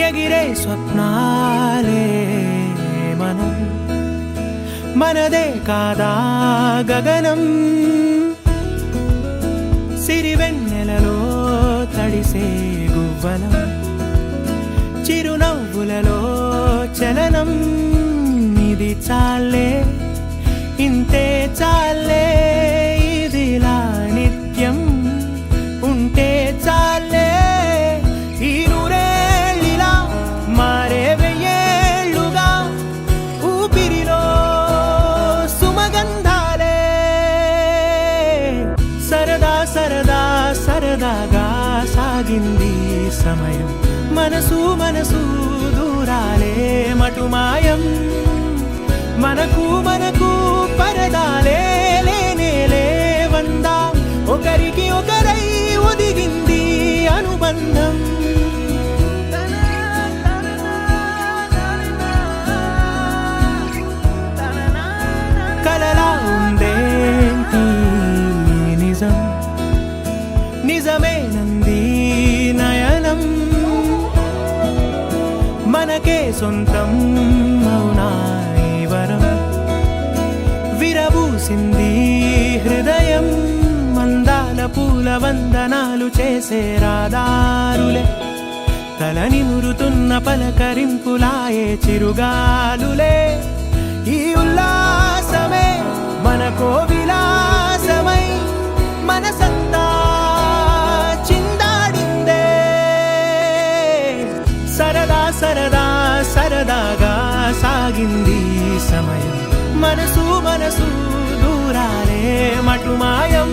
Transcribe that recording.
ఎగిరే స్వప్నాలే మనం, మనదే కాదా గగనం, సిరివెన్నెలలో తడిసే గువ్వలం, చిరునవ్వులలో చలనం. ఇది చాలే, ఇంతే చాలే, ఇదిలా నిత్యం ఉంటే చాలే. ఈ నూరేళ్ళిలా మారే వెయ్యేళ్ళుగా ఊపిరిలో సుమగంధాలే. సరదా సరదా సరదాగా సాగింది సమయం, మనసు మనసు దూరాలే మటుమాయం. మనకు మనకు పరదాలే లేనే లేవందా, ఒకరికి ఒకరై ఒదిగింది అనుబంధం. కలలా ఉందేంటి నిజం, నిజమేనంది నయనం. మనకే సొంతం అవునా ఈ వరం, విరబూసింది హృదయం. మందాల పూల వందనాలు చేసే రాదారులే, తల నిమురుతున్న పలకరింపులాయే చిరుగాలులే. ఈ ఉల్లాసమే మనకో విలాసమై మనసంతా చిందాడిందే. సరదా సరదా సరదాగా సాగింది సమయం, మనసు మనసు దూరాలే మటుమాయం.